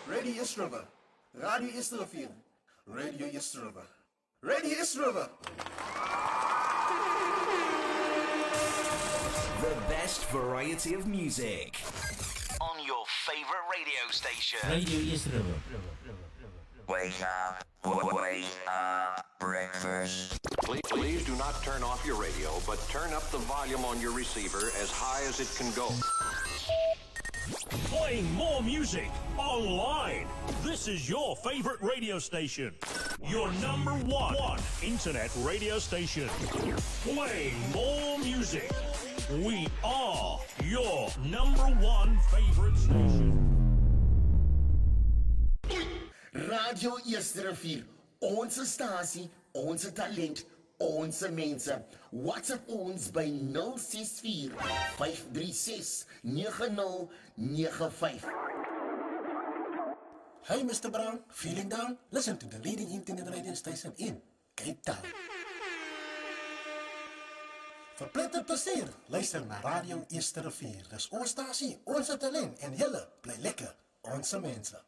Radio East River. Radio East River. Radio East River. Radio East River. The best variety of music on your favorite radio station. Radio East River. Wake up, breakfast. Please do not turn off your radio, but turn up the volume on your receiver as high as it can go. Playing more music online. This is your favorite radio station. Your number one internet radio station. Playing more music. We are your number one favorite station. Radio East Rivier. Onze stasie, onze talent, onze mense. WhatsApp ons by 064 536 9095. Hey, Mr. Brown, feeling down? Listen to the leading internet radio station in Cape Town. Verpletter plezier, luister naar Radio East Rivier. Dat is onze stasie, onze talent en julle bly lekker, onze mensen.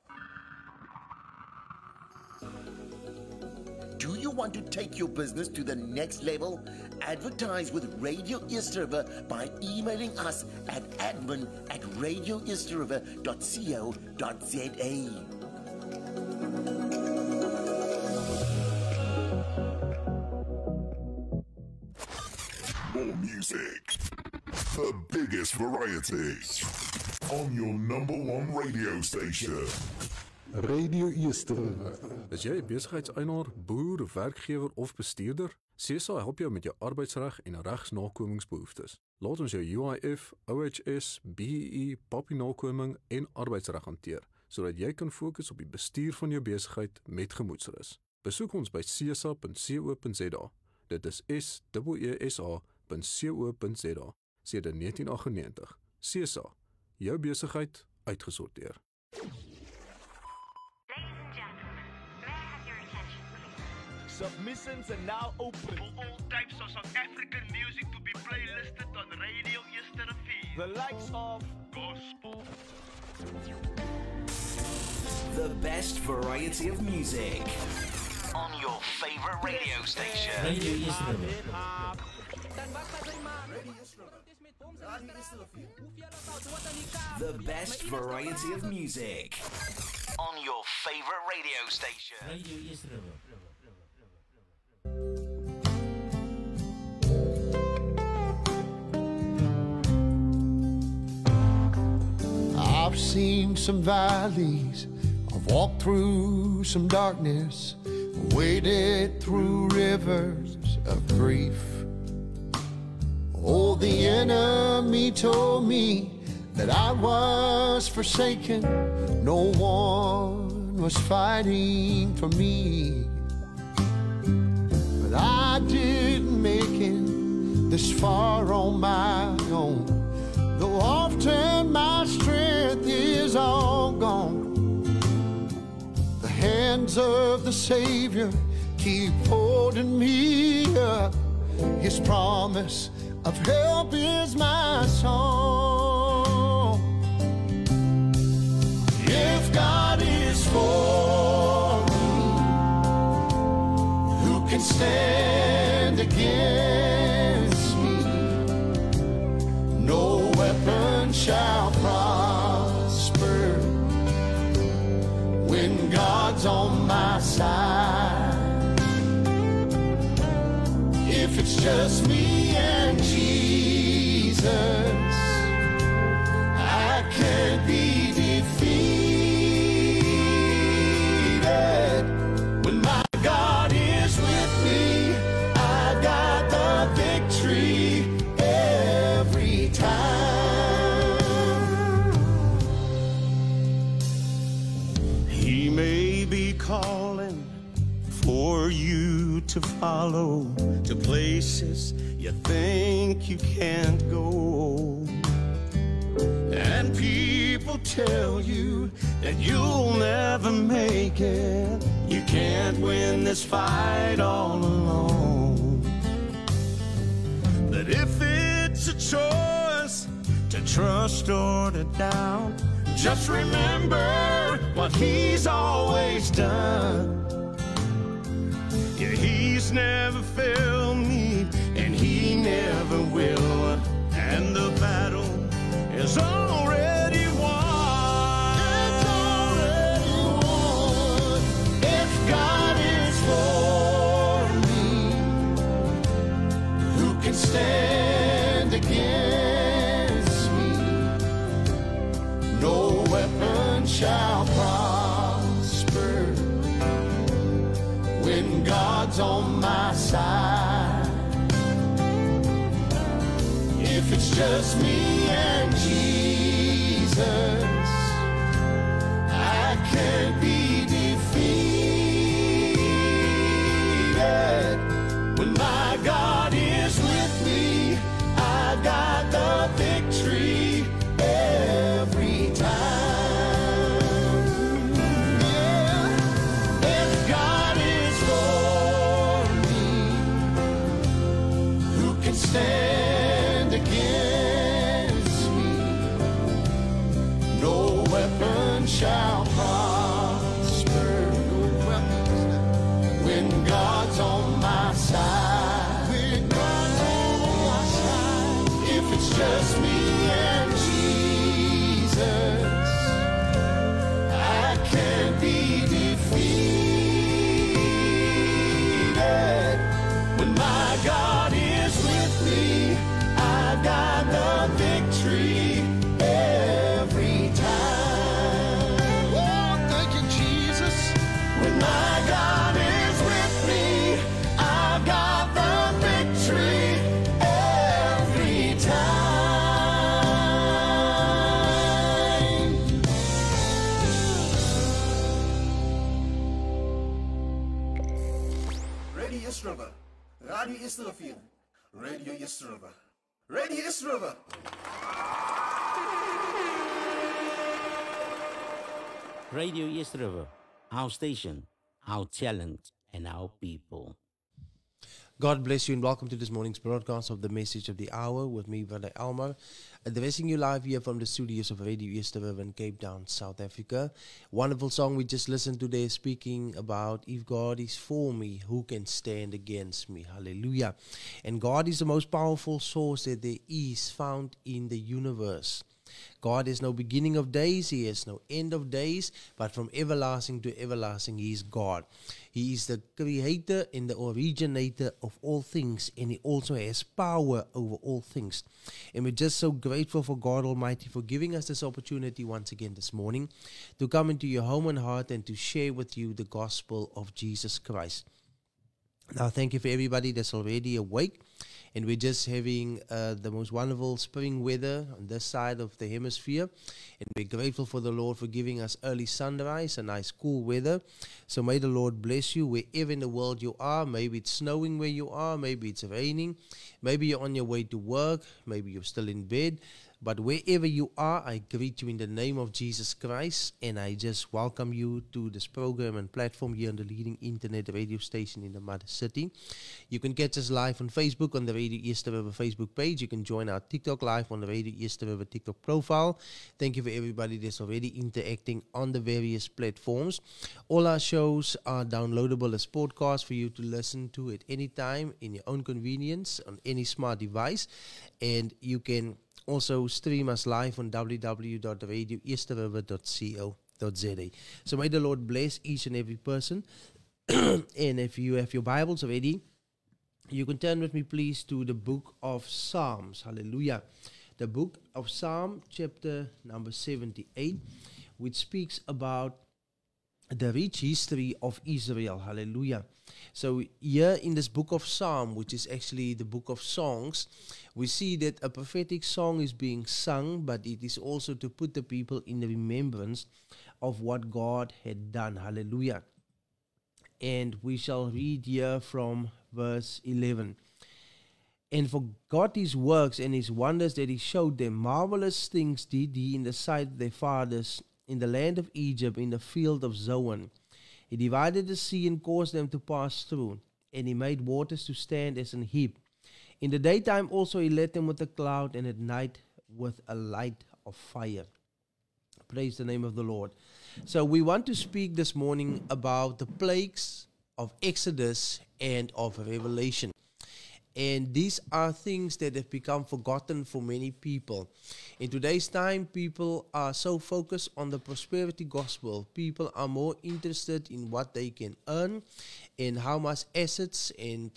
Do you want to take your business to the next level? Advertise with Radio East River by emailing us at admin@radioeastriver.co.za. More music, the biggest variety, on your number one radio station. Radio East River. Is jy 'n besigheidseienaar, boer, werkgewer of bestuurder? CSA help jou met jou arbeidsreg en regsnakomingsbehoeftes. Laat ons jou UIF, OHS, BEE, papienakoming en arbeidsreg hanteer, sodat jy kan fokus op die bestuur van jou besigheid met gemoedsrus. Besoek ons by csa.co.za. Dit is SEESA.co.za. Sedert 1998. CSA, jou besigheid uitgesorteer. Submissions are now open for all types of South African music to be playlisted on Radio East Rivier. The likes of gospel. The best variety of music on your favorite radio station. Radio East River. The best variety of music on your favorite radio station. Radio East River. I've seen some valleys, I've walked through some darkness, waded through rivers of grief. Oh, the enemy told me that I was forsaken, no one was fighting for me. But I didn't make it this far on my own, though often my strength is all gone. The hands of the Savior keep holding me up. His promise of help is my song. If God is for me, who can stand against me? No weapon shall prosper when God's on my side. If it's just me and Jesus, I can't be defeated. When my God is with me, I got the victory every time. He may be calling for you to follow to places you think you can't go. And people tell you that you'll never make it. You can't win this fight all alone. But if it's a choice to trust or to doubt, just remember what he's always done. Yeah, he's never failed me, and he never will. And the battle is already won. It's already won. If God is for me, who can stand against me? No weapon shall prosper when God's on my side. If it's just me and Jesus, I can't be defeated. When my God is with me, I got the victory every time. Yeah. If God is for me, who can stand against me? No weapon shall prosper when God's on my side. When God's on my side. If it's just me and Jesus, I can't be defeated. When my God is with me, I got the victory every time. Oh, thank you, Jesus. When my God is with me, I got the victory every time. Radio East River. Radio East River. Radio East River. Radio East River. Radio East River, our station, our talent, and our people. God bless you and welcome to this morning's broadcast of the Message of the Hour with me, Brother Elmer, addressing you live here from the studios of Radio East River in Cape Town, South Africa. Wonderful song we just listened to there, speaking about if God is for me, who can stand against me? Hallelujah. And God is the most powerful source that there is found in the universe. God has no beginning of days, He has no end of days, but from everlasting to everlasting, He is God. He is the creator and the originator of all things, and He also has power over all things. And we're just so grateful for God Almighty for giving us this opportunity once again this morning to come into your home and heart and to share with you the gospel of Jesus Christ. Now, thank you for everybody that's already awake. And we're just having the most wonderful spring weather on this side of the hemisphere. And we're grateful for the Lord for giving us early sunrise and nice cool weather. So may the Lord bless you wherever in the world you are. Maybe it's snowing where you are. Maybe it's raining. Maybe you're on your way to work. Maybe you're still in bed. But wherever you are, I greet you in the name of Jesus Christ, and I just welcome you to this program and platform here on the leading internet radio station in the Mother City. You can catch us live on Facebook on the Radio East River Facebook page. You can join our TikTok live on the Radio East River TikTok profile. Thank you for everybody that's already interacting on the various platforms. All our shows are downloadable as podcasts for you to listen to at any time in your own convenience on any smart device, and you can also stream us live on www.radioeasterriver.co.za. So may the Lord bless each and every person. And if you have your Bibles already, you can turn with me please to the book of Psalms. Hallelujah. The book of Psalm, chapter number 78, which speaks about the rich history of Israel. Hallelujah. So here in this book of Psalm, which is actually the book of songs, we see that a prophetic song is being sung, but it is also to put the people in the remembrance of what God had done. Hallelujah. And we shall read here from verse 11. And forgot his works and his wonders that he showed them. Marvelous things did he in the sight of their fathers, in the land of Egypt, in the field of Zoan. He divided the sea and caused them to pass through, and he made waters to stand as an heap. In the daytime also he led them with a cloud, and at night with a light of fire. Praise the name of the Lord. So we want to speak this morning about the plagues of Exodus and of Revelation. And these are things that have become forgotten for many people. In today's time, people are so focused on the prosperity gospel. People are more interested in what they can earn and how much assets and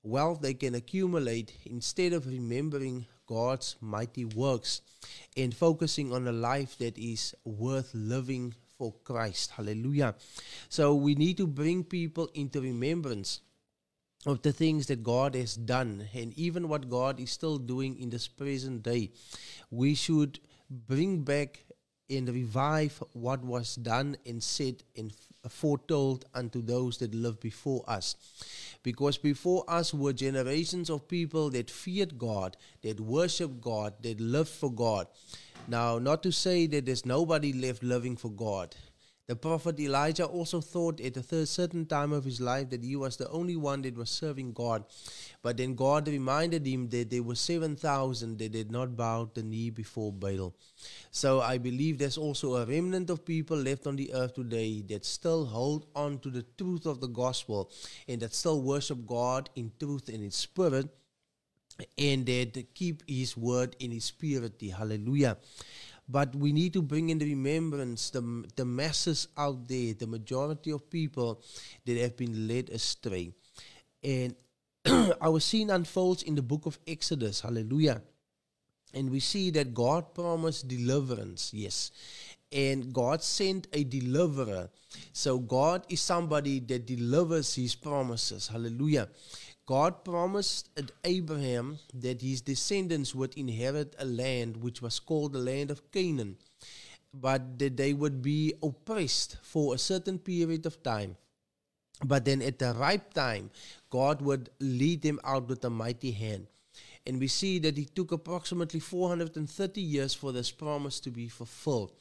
wealth they can accumulate instead of remembering God's mighty works and focusing on a life that is worth living for Christ. Hallelujah. So we need to bring people into remembrance of the things that God has done and even what God is still doing in this present day. We should bring back and revive what was done and said and foretold unto those that lived before us. Because before us were generations of people that feared God, that worshiped God, that lived for God. Now, not to say that there's nobody left living for God. The prophet Elijah also thought at a certain time of his life that he was the only one that was serving God. But then God reminded him that there were 7,000 that did not bow the knee before Baal. So I believe there's also a remnant of people left on the earth today that still hold on to the truth of the gospel and that still worship God in truth and in spirit, and that keep his word in his purity. Hallelujah. But we need to bring in the remembrance the masses out there, the majority of people that have been led astray. And our scene unfolds in the book of Exodus. Hallelujah. And we see that God promised deliverance. Yes. And God sent a deliverer. So God is somebody that delivers his promises. Hallelujah. God promised Abraham that his descendants would inherit a land which was called the land of Canaan, but that they would be oppressed for a certain period of time. But then at the ripe time, God would lead them out with a mighty hand. And we see that it took approximately 430 years for this promise to be fulfilled.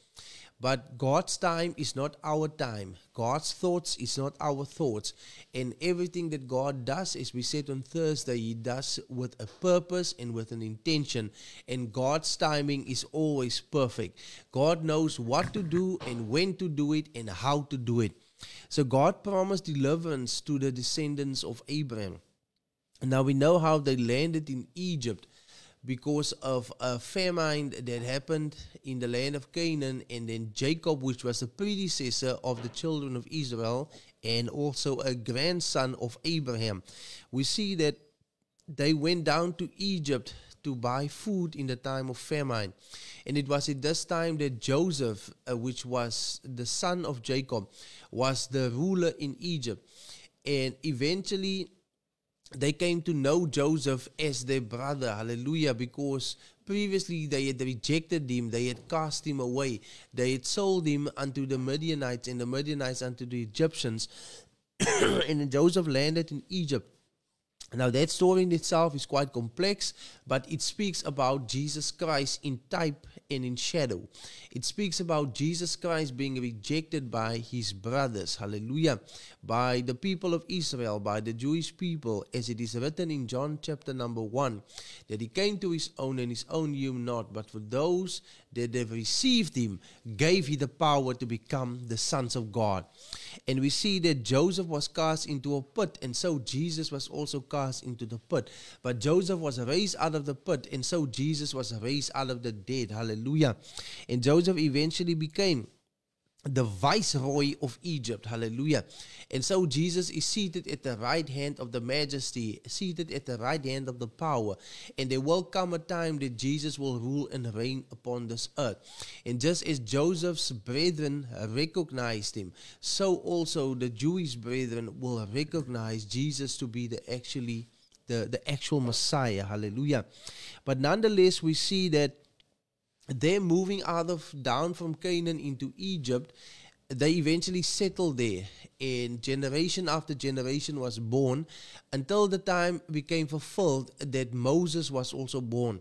But God's time is not our time. God's thoughts is not our thoughts. And everything that God does, as we said on Thursday, he does with a purpose and with an intention. And God's timing is always perfect. God knows what to do and when to do it and how to do it. So God promised deliverance to the descendants of Abraham. Now we know how they landed in Egypt, because of a famine that happened in the land of Canaan, and then Jacob, which was the predecessor of the children of Israel and also a grandson of Abraham. We see that they went down to Egypt to buy food in the time of famine. And it was at this time that Joseph, which was the son of Jacob, was the ruler in Egypt. And eventually they came to know Joseph as their brother, hallelujah, because previously they had rejected him, they had cast him away, they had sold him unto the Midianites and the Midianites unto the Egyptians, and then Joseph landed in Egypt. Now that story in itself is quite complex, but it speaks about Jesus Christ in type and in shadow. It speaks about Jesus Christ being rejected by his brothers, hallelujah, by the people of Israel, by the Jewish people, as it is written in John chapter number 1, that he came to his own and his own knew him not, but for those that have received him, gave he the power to become the sons of God. And we see that Joseph was cast into a pit, and so Jesus was also cast into the pit. But Joseph was raised out of the pit, and so Jesus was raised out of the dead. Hallelujah. And Joseph eventually became the viceroy of Egypt. Hallelujah. And so Jesus is seated at the right hand of the majesty, seated at the right hand of the power. And there will come a time that Jesus will rule and reign upon this earth. And just as Joseph's brethren recognized him, so also the Jewish brethren will recognize Jesus to be the actual Messiah. Hallelujah. But nonetheless, we see that they're moving down from Canaan into Egypt. They eventually settled there, and generation after generation was born until the time became fulfilled that Moses was also born.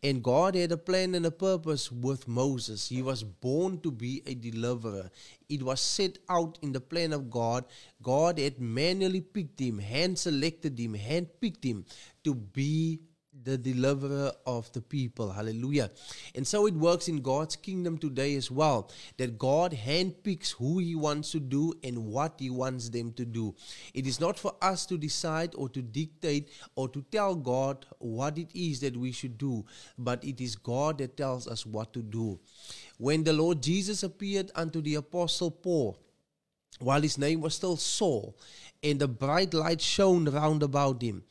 And God had a plan and a purpose with Moses. He was born to be a deliverer. It was set out in the plan of God. God had manually picked him, hand-selected him, hand-picked him to be the deliverer of the people. Hallelujah. And so it works in God's kingdom today as well, that God handpicks who He wants to do and what He wants them to do. It is not for us to decide or to dictate or to tell God what it is that we should do, but it is God that tells us what to do. When the Lord Jesus appeared unto the Apostle Paul, while his name was still Saul, and the bright light shone round about him,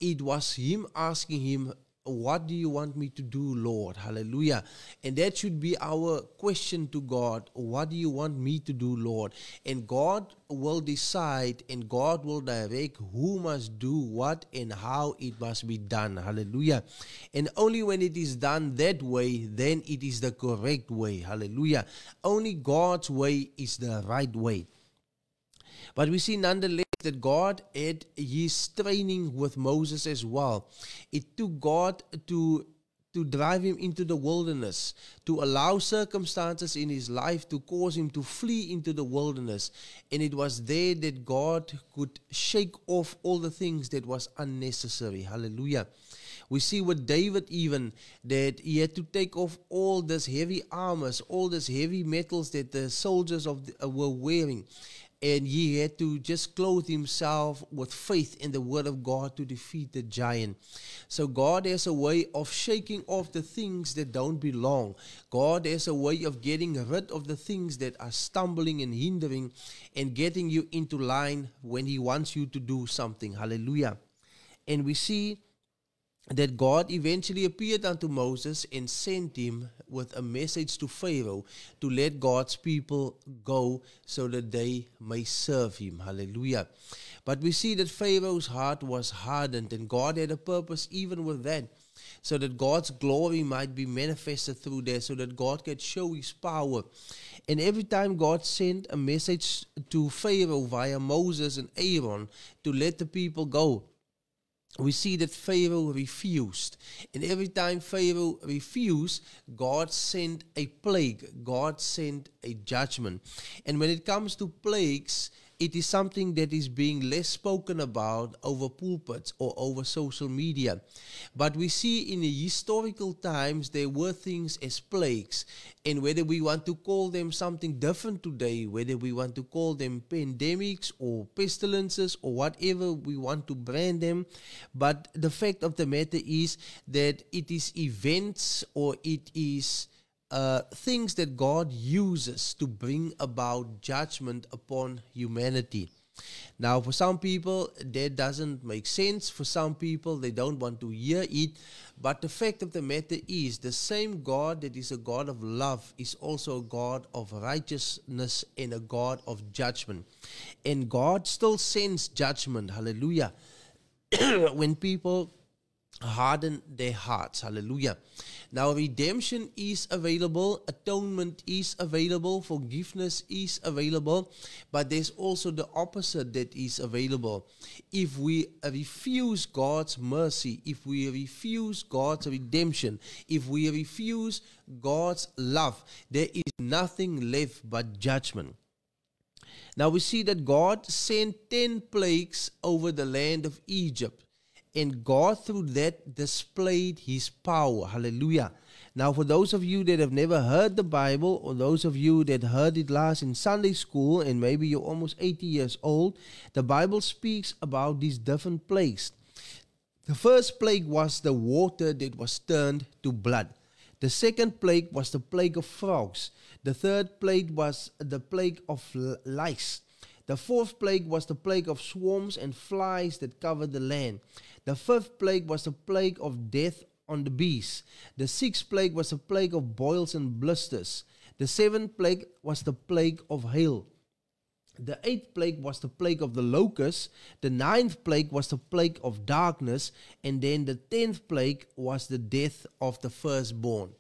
it was him asking him, what do you want me to do, Lord? Hallelujah. And that should be our question to God. What do you want me to do, Lord? And God will decide and God will direct who must do what and how it must be done. Hallelujah. And only when it is done that way, then it is the correct way. Hallelujah. Only God's way is the right way. But we see nonetheless that God had His training with Moses as well. It took God to drive him into the wilderness, to allow circumstances in his life to cause him to flee into the wilderness. And it was there that God could shake off all the things that was unnecessary. Hallelujah. We see with David even that he had to take off all this heavy armors, all this heavy metals that the soldiers were wearing. And he had to just clothe himself with faith in the word of God to defeat the giant. So God has a way of shaking off the things that don't belong. God has a way of getting rid of the things that are stumbling and hindering and getting you into line when He wants you to do something. Hallelujah. And we see that God eventually appeared unto Moses and sent him with a message to Pharaoh to let God's people go so that they may serve him. Hallelujah. But we see that Pharaoh's heart was hardened, and God had a purpose even with that, so that God's glory might be manifested through there, so that God could show His power. And every time God sent a message to Pharaoh via Moses and Aaron to let the people go, we see that Pharaoh refused. And every time Pharaoh refused, God sent a plague. God sent a judgment. And when it comes to plagues, it is something that is being less spoken about over pulpits or over social media. But we see in the historical times there were things as plagues. And whether we want to call them something different today, whether we want to call them pandemics or pestilences or whatever we want to brand them, but the fact of the matter is that it is events or it is things that God uses to bring about judgment upon humanity. Now, for some people, that doesn't make sense. For some people, they don't want to hear it. But the fact of the matter is, the same God that is a God of love is also a God of righteousness and a God of judgment. And God still sends judgment, hallelujah, when people harden their hearts. Hallelujah. Now, redemption is available, atonement is available, forgiveness is available, but there's also the opposite that is available. If we refuse God's mercy, if we refuse God's redemption, if we refuse God's love, there is nothing left but judgment. Now we see that God sent 10 plagues over the land of Egypt. And God, through that, displayed His power. Hallelujah. Now, for those of you that have never heard the Bible, or those of you that heard it last in Sunday school, and maybe you're almost 80 years old, the Bible speaks about these different plagues. The first plague was the water that was turned to blood. The second plague was the plague of frogs. The third plague was the plague of lice. The fourth plague was the plague of swarms and flies that covered the land. The fifth plague was the plague of death on the beasts. The sixth plague was the plague of boils and blisters. The seventh plague was the plague of hail. The eighth plague was the plague of the locusts. The ninth plague was the plague of darkness. And then the 10th plague was the death of the firstborn.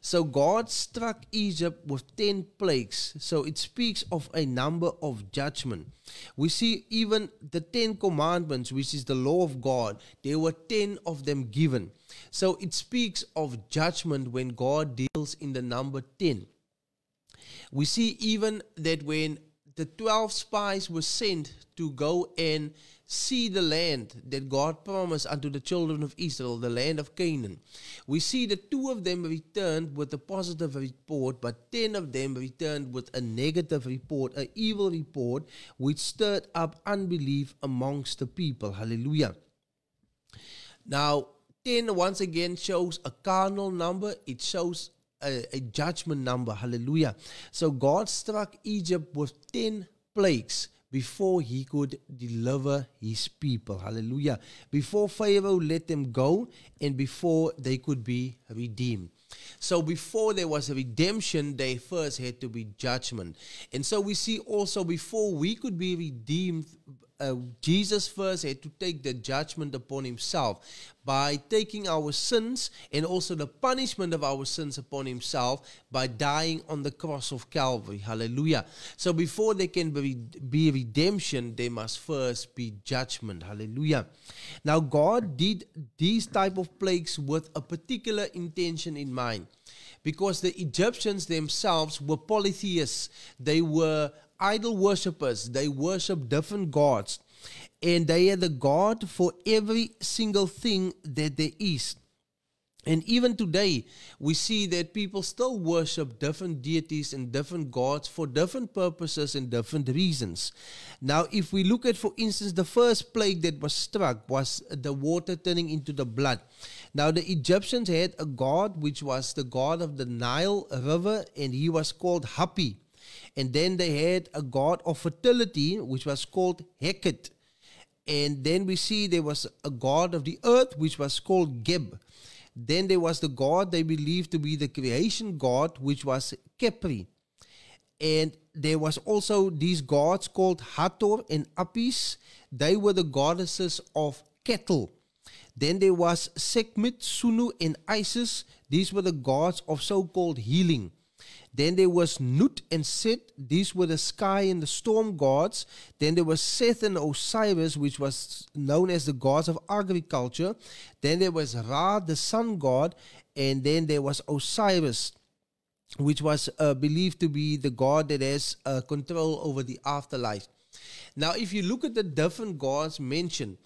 So God struck Egypt with 10 plagues. So it speaks of a number of judgment. We see even the 10 commandments, which is the law of God, there were 10 of them given. So it speaks of judgment when God deals in the number 10. We see even that when the 12 spies were sent to go and see the land that God promised unto the children of Israel, the land of Canaan. We see that 2 of them returned with a positive report, but 10 of them returned with a negative report, an evil report, which stirred up unbelief amongst the people. Hallelujah. Now, 10 once again shows a carnal number. It shows a judgment number. Hallelujah. So God struck Egypt with 10 plagues before he could deliver his people. Hallelujah. Before Pharaoh let them go and before they could be redeemed. So before there was a redemption, there first had to be judgment. And so we see also before we could be redeemed, Jesus first had to take the judgment upon himself by taking our sins and also the punishment of our sins upon himself by dying on the cross of Calvary. Hallelujah. So before there can be redemption, there must first be judgment. Hallelujah. Now God did these type of plagues with a particular intention in mind, because the Egyptians themselves were polytheists. They were idol worshippers. They worship different gods, and they are the God for every single thing that there is. And even today, we see that people still worship different deities and different gods for different purposes and different reasons. Now, if we look at, for instance, the first plague that was struck was the water turning into the blood. Now, the Egyptians had a god which was the god of the Nile River, and he was called Hapi. And then they had a god of fertility, which was called Heket. And then we see there was a god of the earth, which was called Geb. Then there was the god they believed to be the creation god, which was Kepri. And there was also these gods called Hathor and Apis. They were the goddesses of cattle. Then there was Sekhmet, Sunu, and Isis. These were the gods of so-called healing. Then there was Nut and Set. These were the sky and the storm gods. Then there was Seth and Osiris, which was known as the gods of agriculture. Then there was Ra, the sun god. And then there was Osiris, which was believed to be the god that has control over the afterlife. Now, if you look at the different gods mentioned,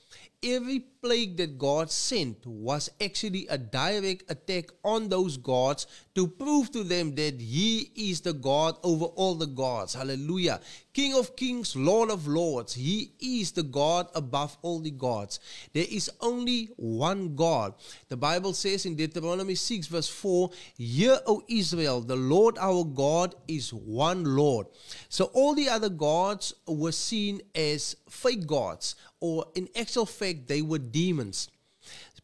every plague that God sent was actually a direct attack on those gods to prove to them that he is the God over all the gods. Hallelujah. King of kings, Lord of lords. He is the God above all the gods. There is only one God. The Bible says in Deuteronomy 6 verse 4, "Hear, O Israel, the Lord our God is one Lord." So all the other gods were seen as fake gods, or in actual fact, they were demons.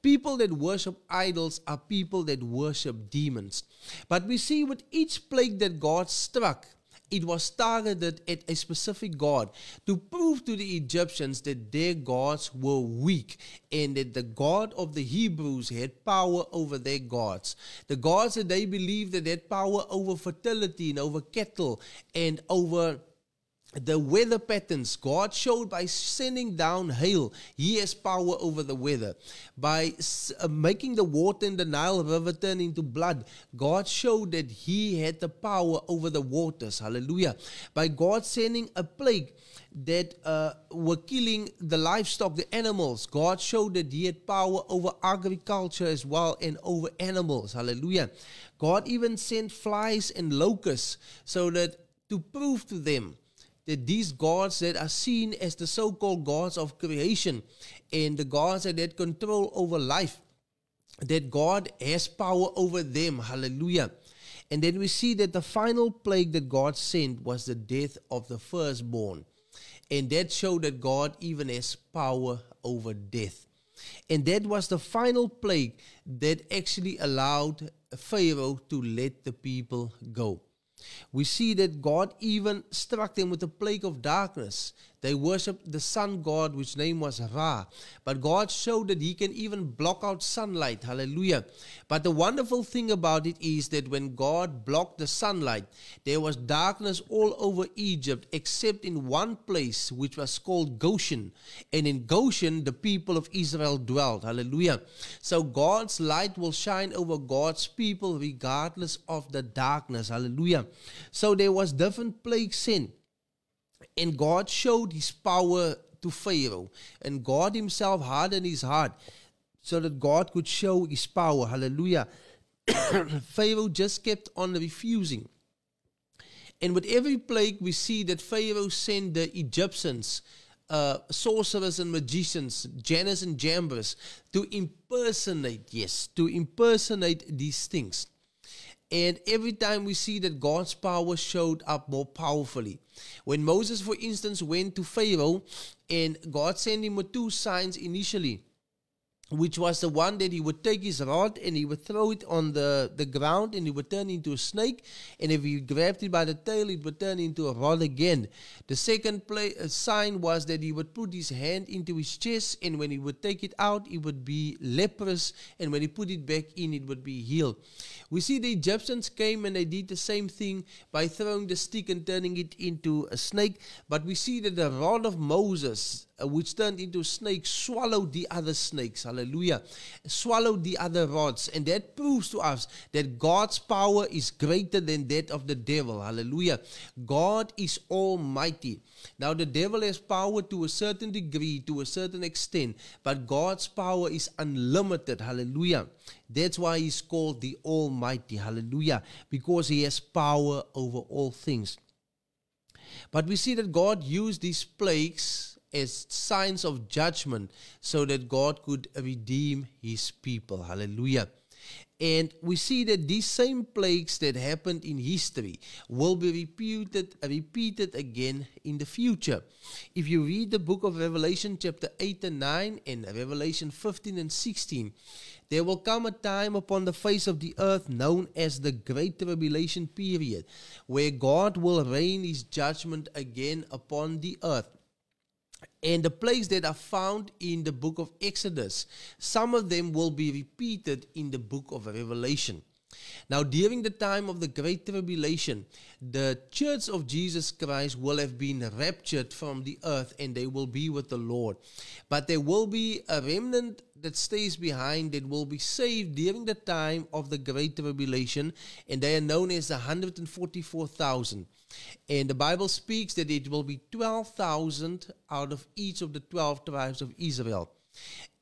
People that worship idols are people that worship demons. But we see with each plague that God struck, it was targeted at a specific god to prove to the Egyptians that their gods were weak and that the God of the Hebrews had power over their gods. The gods that they believed that had power over fertility and over cattle and over the weather patterns, God showed by sending down hail. He has power over the weather. By making the water in the Nile River turn into blood, God showed that he had the power over the waters. Hallelujah. By God sending a plague that were killing the livestock, the animals, God showed that he had power over agriculture as well and over animals. Hallelujah. God even sent flies and locusts so that to prove to them that these gods that are seen as the so-called gods of creation and the gods that had control over life, that God has power over them. Hallelujah. And then we see that the final plague that God sent was the death of the firstborn. And that showed that God even has power over death. And that was the final plague that actually allowed Pharaoh to let the people go. We see that God even struck them with a plague of darkness. They worshipped the sun god, which name was Ra. But God showed that he can even block out sunlight. Hallelujah. But the wonderful thing about it is that when God blocked the sunlight, there was darkness all over Egypt except in one place, which was called Goshen. And in Goshen, the people of Israel dwelt. Hallelujah. So God's light will shine over God's people regardless of the darkness. Hallelujah. So there was different plagues sent. And God showed his power to Pharaoh. And God himself hardened his heart so that God could show his power. Hallelujah. Pharaoh just kept on refusing. And with every plague, we see that Pharaoh sent the Egyptians, sorcerers and magicians, Jannes and Jambres, to impersonate these things. And every time we see that God's power showed up more powerfully. When Moses, for instance, went to Pharaoh, and God sent him with 2 signs initially, which was the one that he would take his rod and he would throw it on the ground and it would turn into a snake. And if he grabbed it by the tail, it would turn into a rod again. The second sign was that he would put his hand into his chest, and when he would take it out, it would be leprous. And when he put it back in, it would be healed. We see the Egyptians came and they did the same thing by throwing the stick and turning it into a snake. But we see that the rod of Moses, which turned into a snake, swallowed the other snakes. Hallelujah. Swallowed the other rods. And that proves to us that God's power is greater than that of the devil. Hallelujah. God is almighty. Now the devil has power to a certain degree, to a certain extent, but God's power is unlimited. Hallelujah. That's why he's called the Almighty. Hallelujah. Because he has power over all things. But we see that God used these plagues as signs of judgment so that God could redeem his people. Hallelujah. And we see that these same plagues that happened in history will be repeated again in the future. If you read the book of Revelation chapter 8 and 9 and Revelation 15 and 16, there will come a time upon the face of the earth known as the Great Tribulation period, where God will rain his judgment again upon the earth. And the plagues that are found in the book of Exodus, some of them will be repeated in the book of Revelation. Now, during the time of the Great Tribulation, the Church of Jesus Christ will have been raptured from the earth and they will be with the Lord. But there will be a remnant that stays behind that will be saved during the time of the Great Tribulation, and they are known as 144,000. And the Bible speaks that it will be 12,000 out of each of the 12 tribes of Israel.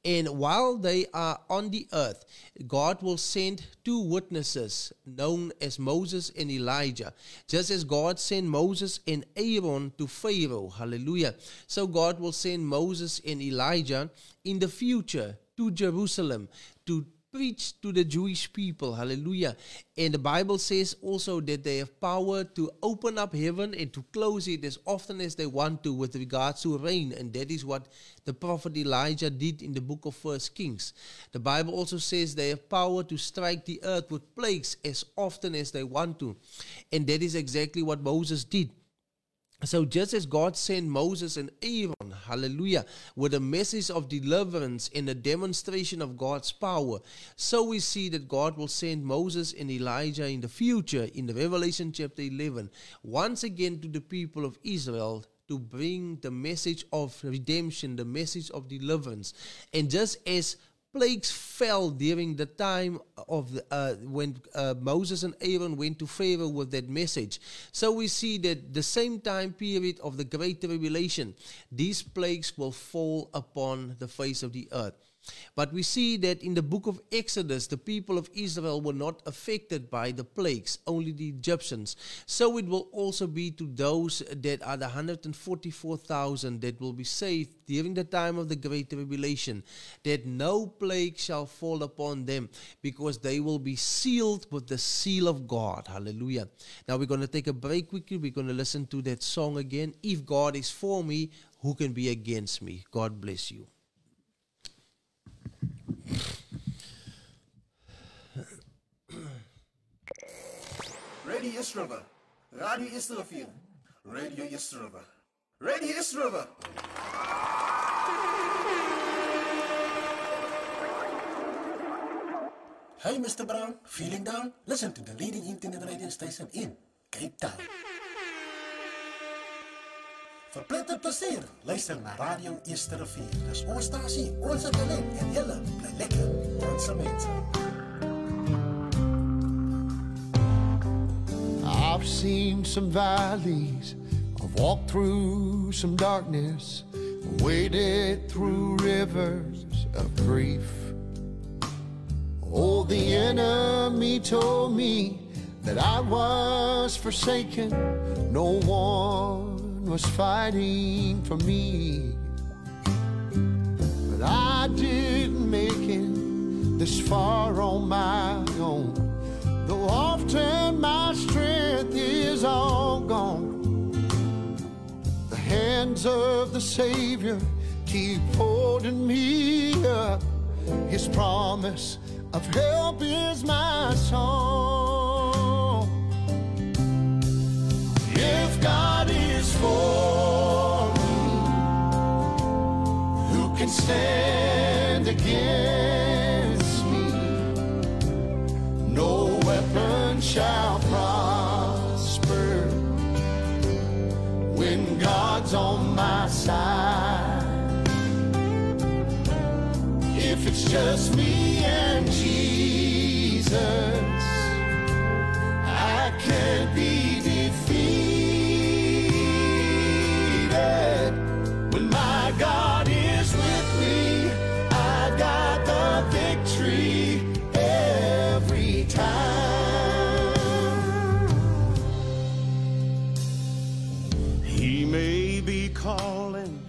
And while they are on the earth, God will send 2 witnesses known as Moses and Elijah. Just as God sent Moses and Aaron to Pharaoh. Hallelujah. So God will send Moses and Elijah in the future to Jerusalem to preach to the Jewish people. Hallelujah. And the Bible says also that they have power to open up heaven and to close it as often as they want to with regards to rain. And that is what the prophet Elijah did in the book of 1 Kings. The Bible also says they have power to strike the earth with plagues as often as they want to. And that is exactly what Moses did. So just as God sent Moses and Aaron, hallelujah, with a message of deliverance and a demonstration of God's power, so we see that God will send Moses and Elijah in the future, in the Revelation chapter 11, once again to the people of Israel to bring the message of redemption, the message of deliverance. And just as plagues fell during the time of when Moses and Aaron went to Pharaoh with that message, so we see that the same time period of the Great Tribulation, these plagues will fall upon the face of the earth. But we see that in the book of Exodus, the people of Israel were not affected by the plagues, only the Egyptians. So it will also be to those that are the 144,000 that will be saved during the time of the Great Tribulation, that no plague shall fall upon them, because they will be sealed with the seal of God. Hallelujah. Now we're going to take a break quickly. We're going to listen to that song again. If God is for me, who can be against me? God bless you. Radio East River, Radio East River, Radio East River, Radio East River. Hey Mr. Brown, feeling down? Listen to the leading internet radio station in Cape Town. Verpletter plezier, luister naar Radio East River. Dus onze statie, onze talent en hele, blijf lekker, onze mensen. I've seen some valleys, I've walked through some darkness, waded through rivers of grief. Oh, the enemy told me that I was forsaken, no one was fighting for me. But I didn't make it this far on my own, though often my strength is all gone. The hands of the Savior keep holding me up. His promise of help is my song. If God is for me, who can stand against me? No weapon shall prosper when God's on my side. If it's just me and Jesus, I can't be defeated. When my God is with me, I've got the victory every time. He may be calling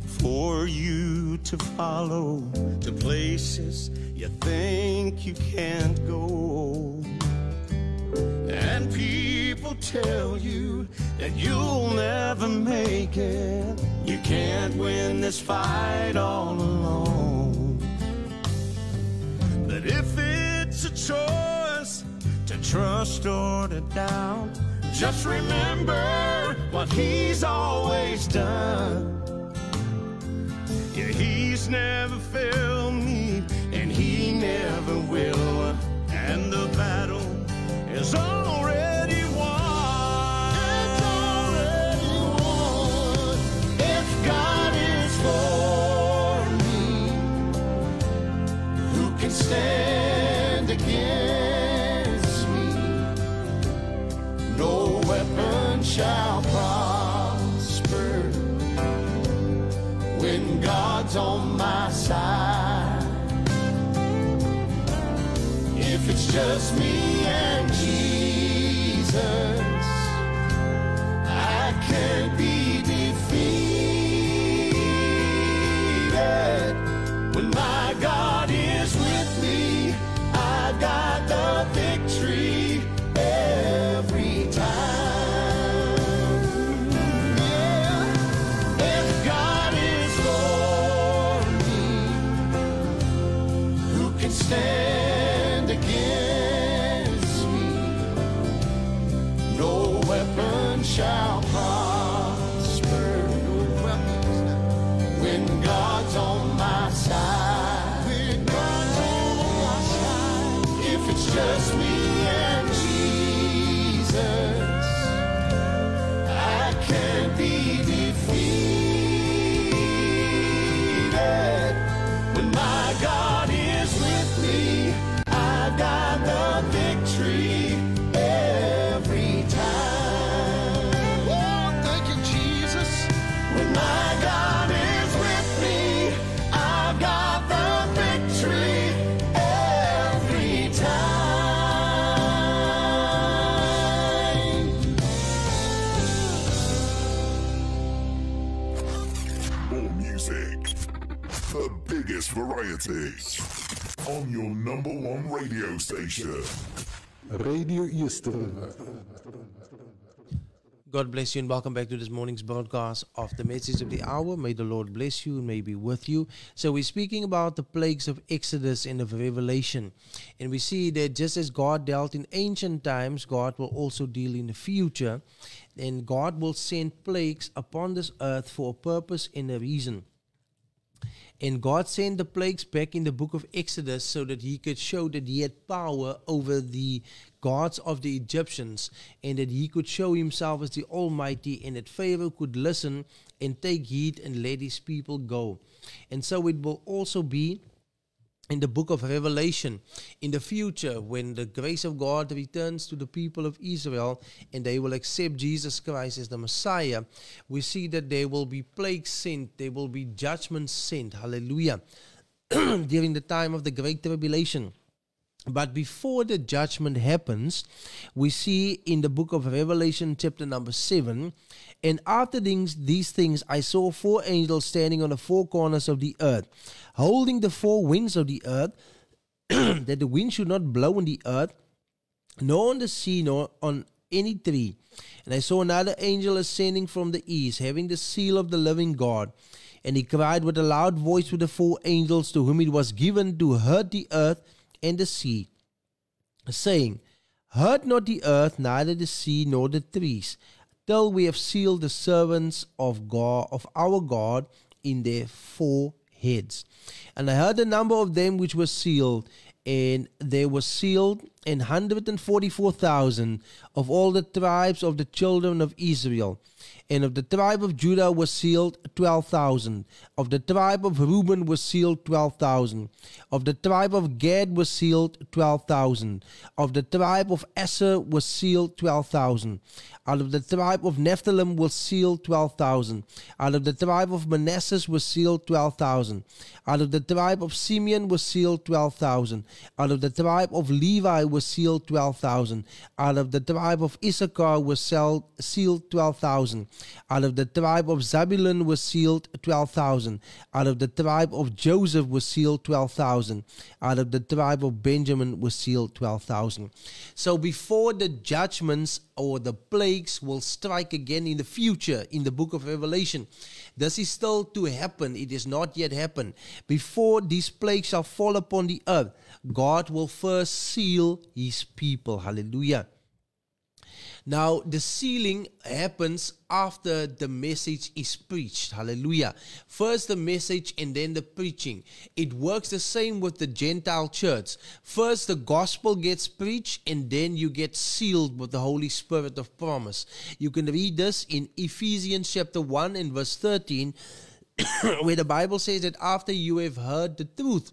for you to follow to places you think you can't go, and people tell you that you'll never make it. You can't win this fight all alone. But if it's a choice to trust or to doubt, just remember what He's always done. Yeah, He's never failed me, and He never will. And the battle is already won. It's already won. If God is for me, who can stand against me? No weapon shall prosper when God's on my side. If it's just me and Jesus, I can't be defeated. When my God is with me, I've got the victory every time. Yeah. If God is for me, who can stand against me? No weapon shall prosper when God's on my side. When God's on my side. If it's just me and Jesus, I can't be defeated. When my God is with me, I've got the victory every time. Oh, thank you, Jesus. When my God is with me, I've got the victory every time. More music, the biggest variety, on your number one radio station. Radio Easter. God bless you and welcome back to this morning's broadcast of the Message of the Hour. May the Lord bless you and may be with you. So we're speaking about the plagues of Exodus and of Revelation. And we see that just as God dealt in ancient times, God will also deal in the future. And God will send plagues upon this earth for a purpose and a reason. And God sent the plagues back in the book of Exodus so that He could show that He had power over the gods of the Egyptians, and that He could show Himself as the Almighty, and that Pharaoh could listen and take heed and let his people go. And so it will also be in the book of Revelation, in the future, when the grace of God returns to the people of Israel and they will accept Jesus Christ as the Messiah, we see that there will be plagues sent, there will be judgments sent, hallelujah, during the time of the Great Tribulation. But before the judgment happens, we see in the book of Revelation chapter number 7, and after these things I saw 4 angels standing on the 4 corners of the earth, holding the 4 winds of the earth, that the wind should not blow on the earth, nor on the sea, nor on any tree. And I saw another angel ascending from the east, having the seal of the living God. And he cried with a loud voice with the 4 angels to whom it was given to hurt the earth and the sea, saying, hurt not the earth, neither the sea, nor the trees, till we have sealed the servants of God, of our God, in their foreheads. And I heard the number of them which were sealed, and there were sealed 144,000 of all the tribes of the children of Israel. And of the tribe of Judah was sealed 12,000. Of the tribe of Reuben was sealed 12,000. Of the tribe of Gad was sealed 12,000. Of the tribe of Asher was sealed 12,000. Out of the tribe of Nephthalim was sealed 12,000. Out of the tribe of Manasseh was sealed 12,000. Out of the tribe of Simeon was sealed 12,000. Out of the tribe of Levi was sealed 12,000. Out of the tribe of Issachar was sealed 12,000. Out of the tribe of Zebulun was sealed 12,000. Out of the tribe of Joseph was sealed 12,000. Out of the tribe of Benjamin was sealed 12,000. So before the judgments or the plagues will strike again in the future, in the book of Revelation, this is still to happen. It is not yet happened. Before these plagues shall fall upon the earth, God will first seal his people. Hallelujah. Now, the sealing happens after the message is preached. Hallelujah. First the message and then the preaching. It works the same with the Gentile church. First the gospel gets preached and then you get sealed with the Holy Spirit of promise. You can read this in Ephesians chapter 1 and verse 13, where the Bible says that after you have heard the truth,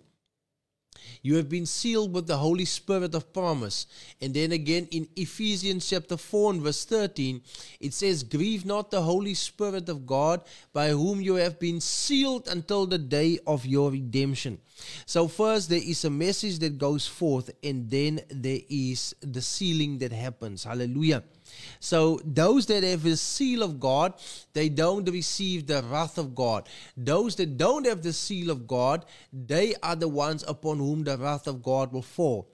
you have been sealed with the Holy Spirit of promise. And then again in Ephesians chapter 4 and verse 13, it says, grieve not the Holy Spirit of God, by whom you have been sealed until the day of your redemption. So first there is a message that goes forth, and then there is the sealing that happens. Hallelujah. So those that have the seal of God, they don't receive the wrath of God. Those that don't have the seal of God, they are the ones upon whom the wrath of God will fall.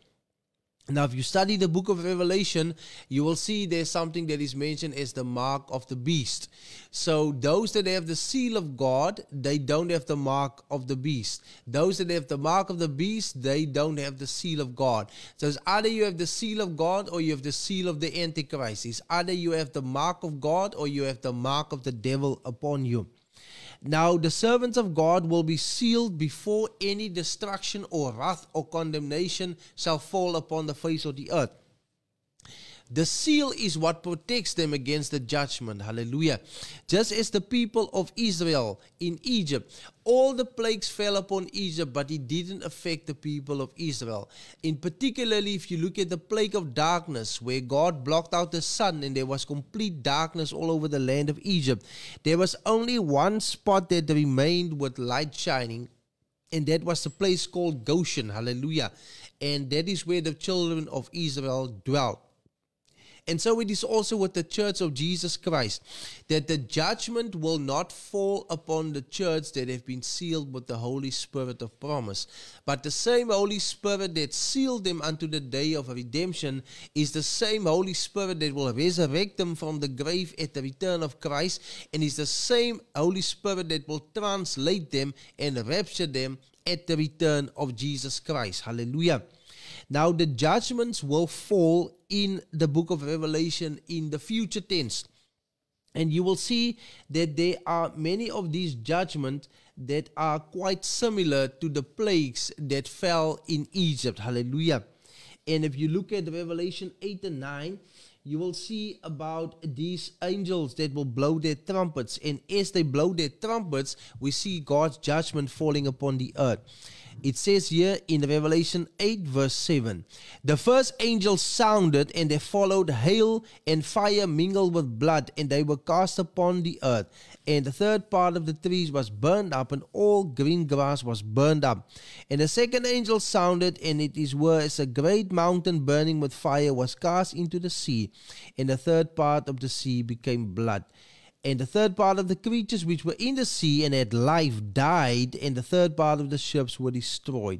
Now, if you study the book of Revelation, you will see there's something that is mentioned as the mark of the beast. So those that have the seal of God, they don't have the mark of the beast. Those that have the mark of the beast, they don't have the seal of God. So it's either you have the seal of God or you have the seal of the Antichrist. It's either you have the mark of God or you have the mark of the devil upon you. Now, the servants of God will be sealed before any destruction or wrath or condemnation shall fall upon the face of the earth. The seal is what protects them against the judgment. Hallelujah. Just as the people of Israel in Egypt, all the plagues fell upon Egypt, but it didn't affect the people of Israel. In particularly, if you look at the plague of darkness, where God blocked out the sun and there was complete darkness all over the land of Egypt, there was only one spot that remained with light shining, and that was the place called Goshen. Hallelujah. And that is where the children of Israel dwelt. And so it is also with the church of Jesus Christ, that the judgment will not fall upon the church that have been sealed with the Holy Spirit of promise. But the same Holy Spirit that sealed them unto the day of redemption is the same Holy Spirit that will resurrect them from the grave at the return of Christ, and is the same Holy Spirit that will translate them and rapture them at the return of Jesus Christ. Hallelujah. Now, the judgments will fall in the book of Revelation in the future tense. And you will see that there are many of these judgments that are quite similar to the plagues that fell in Egypt. Hallelujah. And if you look at Revelation 8 and 9, you will see about these angels that will blow their trumpets. And as they blow their trumpets, we see God's judgment falling upon the earth. It says here in Revelation 8 verse 7, the first angel sounded, and there followed hail and fire mingled with blood, and they were cast upon the earth. And the third part of the trees was burned up, and all green grass was burned up. And the second angel sounded, and it is whereas a great mountain burning with fire was cast into the sea, and the third part of the sea became blood. And the third part of the creatures which were in the sea and had life died, and the third part of the ships were destroyed.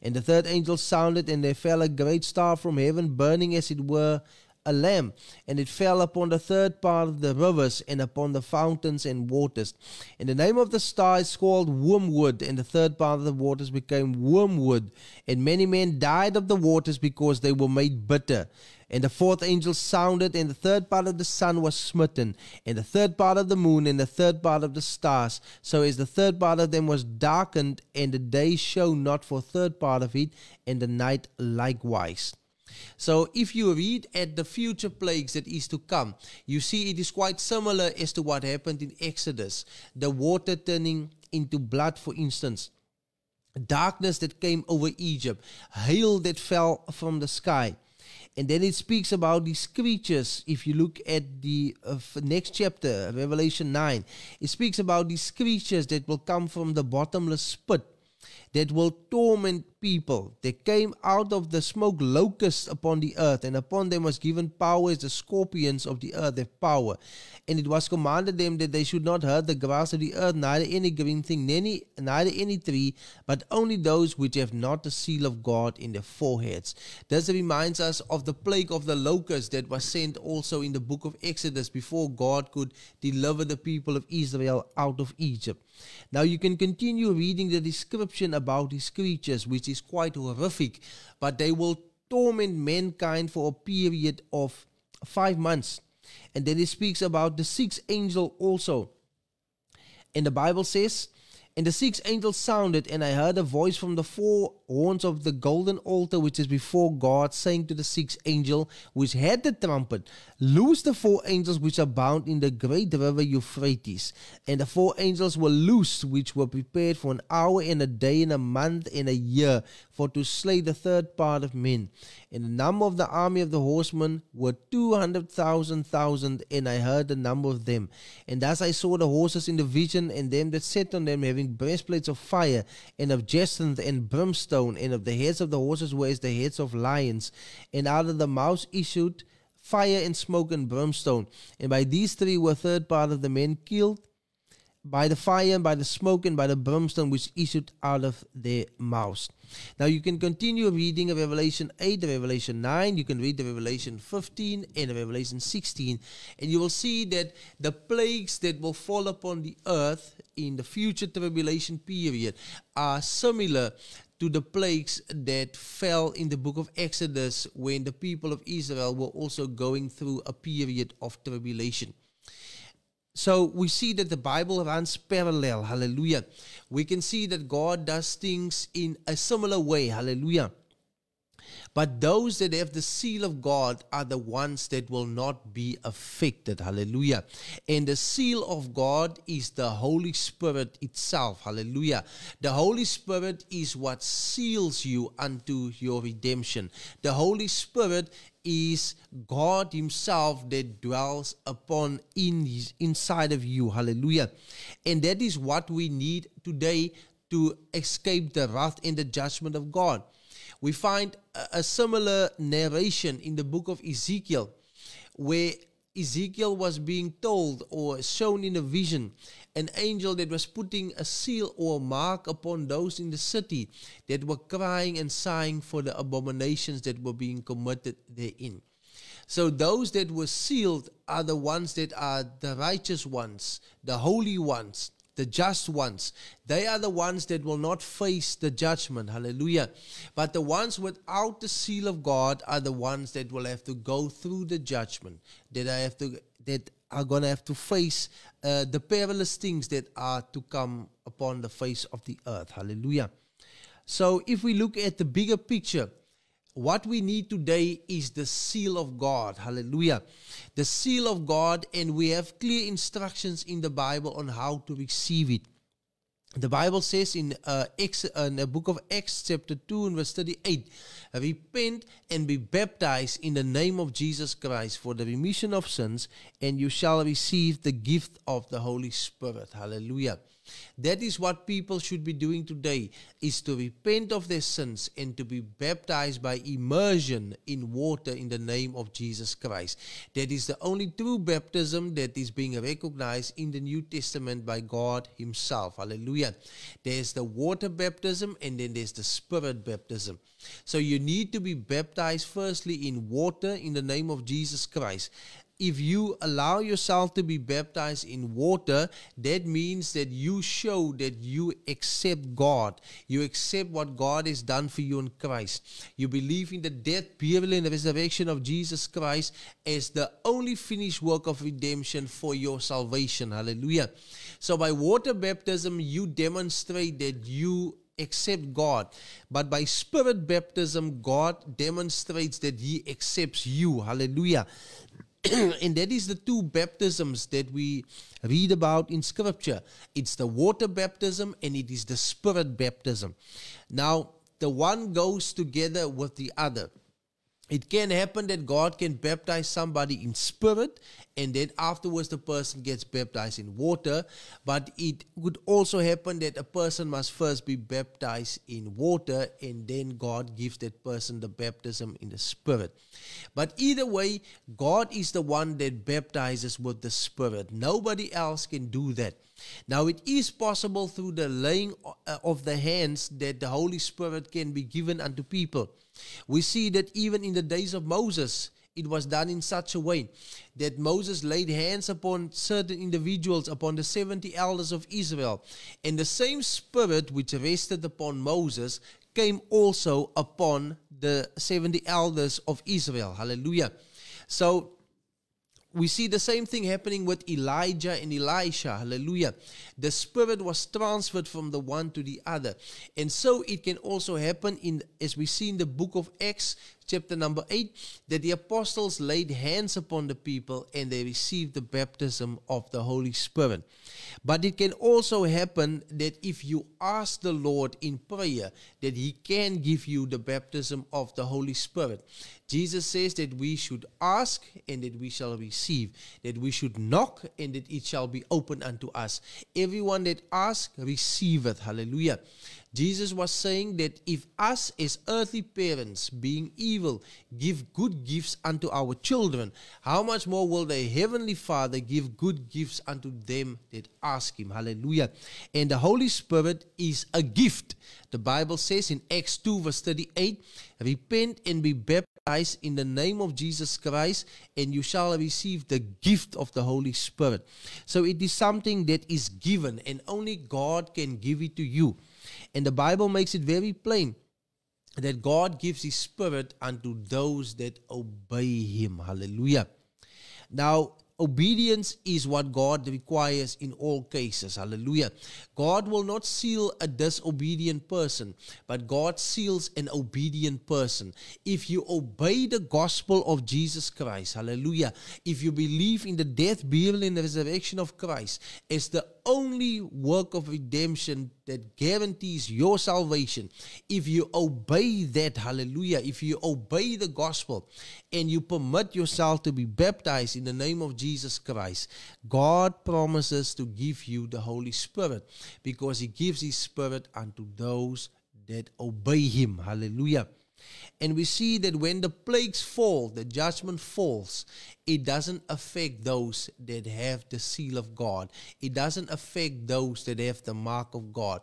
And the third angel sounded, and there fell a great star from heaven, burning as it were a lamp, and it fell upon the third part of the rivers, and upon the fountains and waters. And the name of the star is called Wormwood, and the third part of the waters became wormwood. And many men died of the waters, because they were made bitter. And the fourth angel sounded, and the third part of the sun was smitten, and the third part of the moon, and the third part of the stars, so as the third part of them was darkened, and the day shone not for a third part of it, and the night likewise. So if you read at the future plagues that is to come, you see it is quite similar as to what happened in Exodus. The water turning into blood, for instance. Darkness that came over Egypt. Hail that fell from the sky. And then it speaks about these creatures. If you look at the next chapter, Revelation 9, it speaks about these creatures that will come from the bottomless pit, that will torment people. They came out of the smoke locusts upon the earth, and upon them was given power as the scorpions of the earth have power. And it was commanded them that they should not hurt the grass of the earth, neither any green thing, neither any tree, but only those which have not the seal of God in their foreheads. This reminds us of the plague of the locust that was sent also in the book of Exodus before God could deliver the people of Israel out of Egypt. Now you can continue reading the description about these creatures, which is quite horrific, but they will torment mankind for a period of 5 months. And then it speaks about the sixth angel also. And the Bible says, and the sixth angel sounded, and I heard a voice from the four horns of the golden altar which is before God, saying to the sixth angel which had the trumpet, loose the four angels which are bound in the great river Euphrates. And the four angels were loosed, which were prepared for an hour and a day and a month and a year, for to slay the third part of men. And the number of the army of the horsemen were 200,000, and I heard the number of them. And thus I saw the horses in the vision, and them that sat on them, having breastplates of fire, and of jacinth and brimstone, and of the heads of the horses were as the heads of lions, and out of the mouths issued fire and smoke and brimstone. And by these three were a third part of the men killed, by the fire, and by the smoke, and by the brimstone which issued out of their mouths. Now you can continue reading Revelation 8, Revelation 9, you can read the Revelation 15 and Revelation 16, and you will see that the plagues that will fall upon the earth in the future tribulation period are similar to the plagues that fell in the book of Exodus, when the people of Israel were also going through a period of tribulation. So we see that the Bible runs parallel, hallelujah. We can see that God does things in a similar way, hallelujah. But those that have the seal of God are the ones that will not be affected, hallelujah. And the seal of God is the Holy Spirit itself, hallelujah. The Holy Spirit is what seals you unto your redemption. The Holy Spirit is God himself that dwells upon inside of you, hallelujah. And that is what we need today to escape the wrath and the judgment of God. We find a similar narration in the book of Ezekiel, where Ezekiel was being told or shown in a vision an angel that was putting a seal or a mark upon those in the city that were crying and sighing for the abominations that were being committed therein. So those that were sealed are the ones that are the righteous ones, the holy ones, the just ones. They are the ones that will not face the judgment, hallelujah. But the ones without the seal of God are the ones that will have to go through the judgment, that are going to have to face the perilous things that are to come upon the face of the earth, hallelujah. So if we look at the bigger picture, what we need today is the seal of God. Hallelujah. The seal of God, and we have clear instructions in the Bible on how to receive it. The Bible says in the book of Acts chapter 2 and verse 38, repent and be baptized in the name of Jesus Christ for the remission of sins, and you shall receive the gift of the Holy Spirit. Hallelujah. That is what people should be doing today, is to repent of their sins and to be baptized by immersion in water in the name of Jesus Christ. That is the only true baptism that is being recognized in the New Testament by God Himself. Hallelujah. There's the water baptism and then there's the Spirit baptism. So you need to be baptized firstly in water in the name of Jesus Christ. If you allow yourself to be baptized in water, that means that you show that you accept God. You accept what God has done for you in Christ. You believe in the death, burial, and resurrection of Jesus Christ as the only finished work of redemption for your salvation. Hallelujah. So by water baptism, you demonstrate that you accept God. But by Spirit baptism, God demonstrates that He accepts you. Hallelujah. And that is the two baptisms that we read about in Scripture. It's the water baptism and it is the Spirit baptism. Now, the one goes together with the other. It can happen that God can baptize somebody in spirit and then afterwards the person gets baptized in water. But it could also happen that a person must first be baptized in water and then God gives that person the baptism in the Spirit. But either way, God is the one that baptizes with the Spirit. Nobody else can do that. Now, it is possible through the laying of the hands that the Holy Spirit can be given unto people. We see that even in the days of Moses, it was done in such a way that Moses laid hands upon certain individuals, upon the 70 elders of Israel. And the same Spirit which rested upon Moses came also upon the 70 elders of Israel. Hallelujah. So, we see the same thing happening with Elijah and Elisha. Hallelujah. The Spirit was transferred from the one to the other. And so it can also happen, as we see in the book of Acts, chapter number 8, that the apostles laid hands upon the people and they received the baptism of the Holy Spirit. But it can also happen that if you ask the Lord in prayer, that He can give you the baptism of the Holy Spirit. Jesus says that we should ask and that we shall receive, that we should knock and that it shall be opened unto us. Everyone that asks, receiveth. Hallelujah. Jesus was saying that if us as earthly parents, being evil, give good gifts unto our children, how much more will the Heavenly Father give good gifts unto them that ask Him? Hallelujah. And the Holy Spirit is a gift. The Bible says in Acts 2 verse 38, repent and be baptized in the name of Jesus Christ, and you shall receive the gift of the Holy Spirit. So it is something that is given, and only God can give it to you. And the Bible makes it very plain that God gives His Spirit unto those that obey Him. Hallelujah. Now, obedience is what God requires in all cases. Hallelujah. God will not seal a disobedient person, but God seals an obedient person. If you obey the gospel of Jesus Christ, hallelujah, if you believe in the death, burial, and resurrection of Christ as the only work of redemption that guarantees your salvation, if you obey that, hallelujah, if you obey the gospel and you permit yourself to be baptized in the name of Jesus Christ, God promises to give you the Holy Spirit, because He gives His Spirit unto those that obey Him. Hallelujah. And we see that when the plagues fall, the judgment falls, it doesn't affect those that have the seal of God. It doesn't affect those that have the mark of God.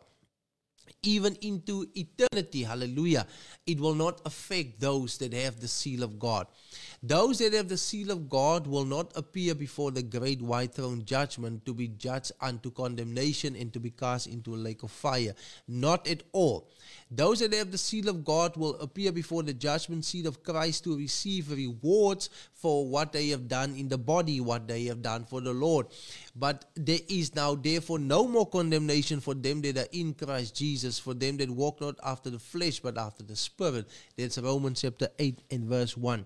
Even into eternity, hallelujah, it will not affect those that have the seal of God. Those that have the seal of God will not appear before the great white throne judgment to be judged unto condemnation and to be cast into a lake of fire. Not at all. Those that have the seal of God will appear before the judgment seat of Christ to receive rewards for what they have done in the body, what they have done for the Lord. But there is now therefore no more condemnation for them that are in Christ Jesus, Jesus, for them that walk not after the flesh, but after the Spirit. That's Romans chapter 8 and verse 1.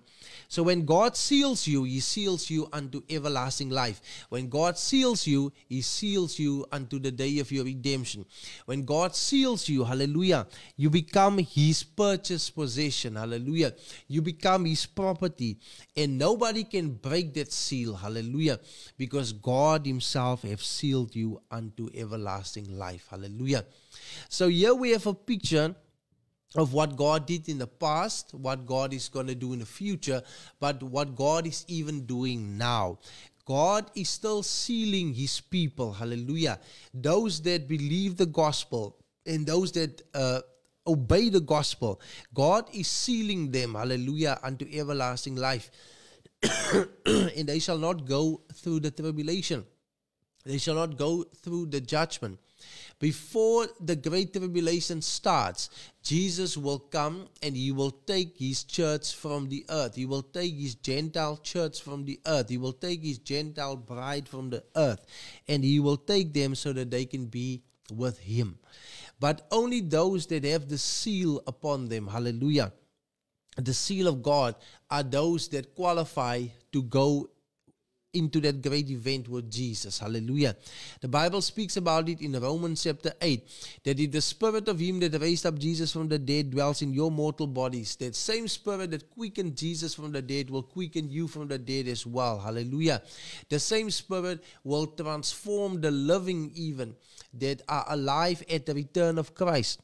So when God seals you, He seals you unto everlasting life. When God seals you, He seals you unto the day of your redemption. When God seals you, hallelujah, you become His purchased possession, hallelujah. You become His property, and nobody can break that seal, hallelujah, because God Himself have sealed you unto everlasting life, hallelujah. So here we have a picture of what God did in the past, what God is going to do in the future, but what God is even doing now. God is still sealing His people, hallelujah. Those that believe the gospel and those that obey the gospel, God is sealing them, hallelujah, unto everlasting life. And they shall not go through the tribulation. They shall not go through the judgment. Before the great tribulation starts, Jesus will come and He will take His church from the earth. He will take His Gentile church from the earth. He will take His Gentile bride from the earth. And He will take them so that they can be with Him. But only those that have the seal upon them, hallelujah, the seal of God, are those that qualify to go into that great event with Jesus. Hallelujah. The Bible speaks about it in Romans chapter 8, that if the Spirit of Him that raised up Jesus from the dead dwells in your mortal bodies, that same Spirit that quickened Jesus from the dead will quicken you from the dead as well. Hallelujah. The same Spirit will transform the living even that are alive at the return of Christ.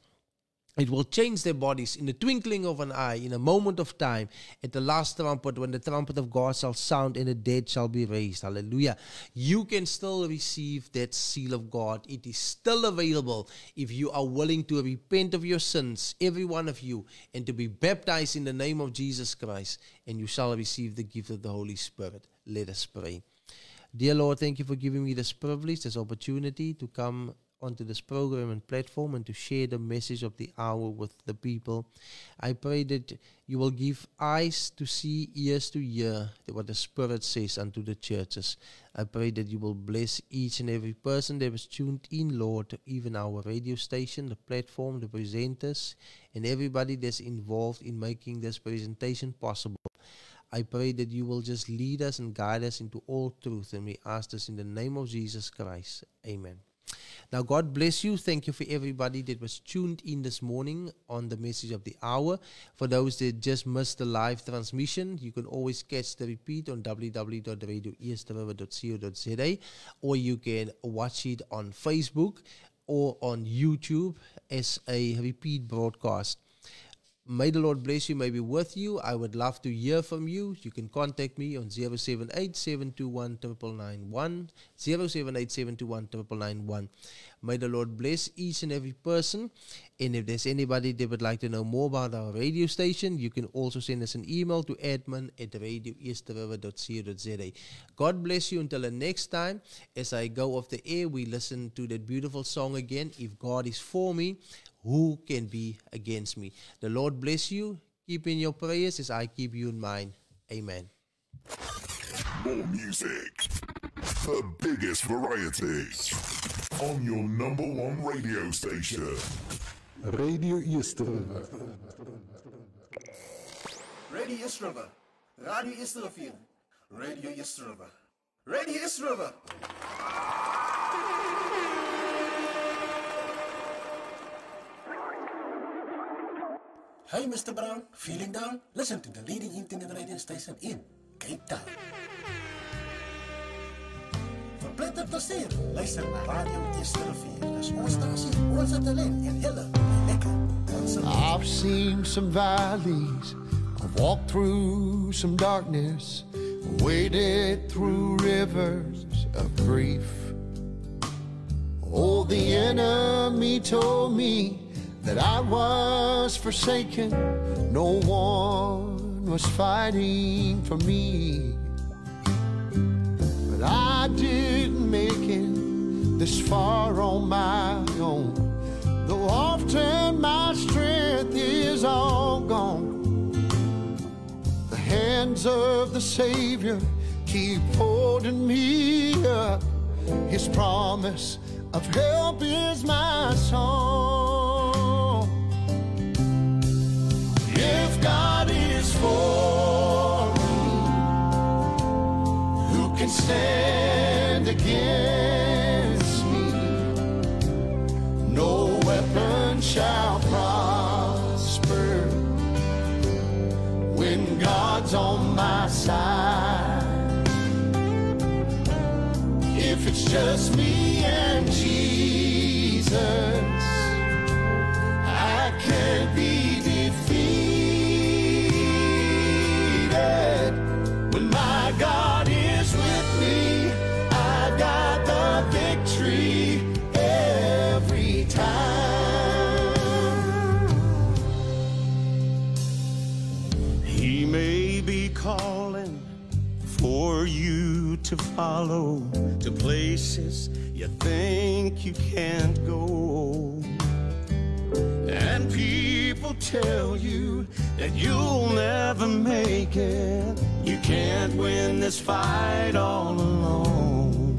It will change their bodies in the twinkling of an eye, in a moment of time, at the last trumpet, when the trumpet of God shall sound and the dead shall be raised. Hallelujah. You can still receive that seal of God. It is still available if you are willing to repent of your sins, every one of you, and to be baptized in the name of Jesus Christ, and you shall receive the gift of the Holy Spirit. Let us pray. Dear Lord, thank you for giving me this privilege, this opportunity to come onto this program and platform and to share the message of the hour with the people. I pray that you will give eyes to see, ears to hear what the Spirit says unto the churches. I pray that you will bless each and every person that was tuned in, Lord, even our radio station, the platform, the presenters, and everybody that's involved in making this presentation possible. I pray that you will just lead us and guide us into all truth, and we ask this in the name of Jesus Christ. Amen. Now, God bless you. Thank you for everybody that was tuned in this morning on the message of the hour. For those that just missed the live transmission, you can always catch the repeat on www.radioeastriver.co.za, or you can watch it on Facebook or on YouTube as a repeat broadcast. May the Lord bless you, may be with you. I would love to hear from you. You can contact me on 078-721-9991, 078-721-9991. May the Lord bless each and every person. And if there's anybody that would like to know more about our radio station, you can also send us an email to admin@radioeastriver.co.za. God bless you until the next time. As I go off the air, we listen to that beautiful song again. If God is for me, who can be against me? The Lord bless you. Keep in your prayers as I keep you in mind. Amen. More music. The biggest variety. On your number one radio station. Radio Eastriver. Radio Eastriver. Radio Eastriver. Radio Eastriver. Radio Eastriver. Hey, Mr. Brown, feeling down? Listen to the leading internet radio station in Cape Town. Verpletter plezier, luister naar Radio Eastriver. Dat is ons statie, onze talent en hele lekker. I've seen some valleys, I've walked through some darkness, waded through rivers of grief. Oh, the enemy told me that I was forsaken, no one was fighting for me. But I didn't make it this far on my own, though often my strength is all gone. The hands of the Savior keep holding me up. His promise of help is my song. stand against me? No weapon shall prosper when God's on my side. If it's just me and Jesus, I can't be defeated. When my God is with me, I've got the victory every time. He may be calling for you to follow to places you think you can't go. And people tell you that you'll never make it. You can't win this fight all alone.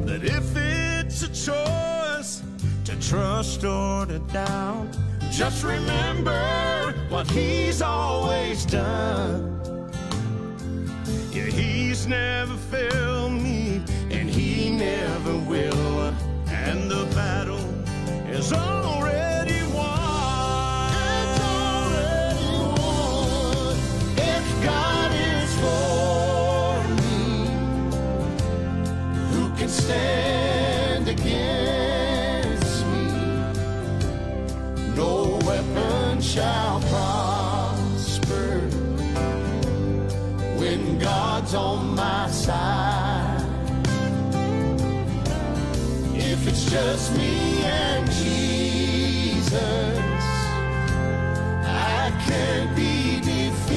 But if it's a choice to trust or to doubt, just remember what He's always done. Yeah, He's never failed me, and He never will. And the battle is already won. It's already won. If God is for me, who can stand against me? No weapon shall prosper when God's on my side. If it's just me and Jesus, I can't be defeated.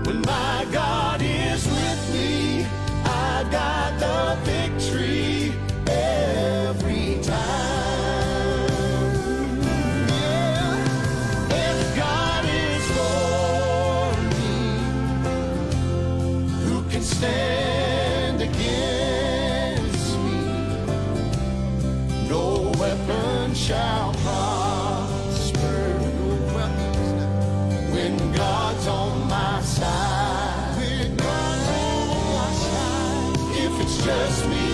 When my God is with me, I've got the victory every time. Yeah. If God is for me, who can stand against me? No weapon shall prosper when God's on my side. When God's on my side. If it's just me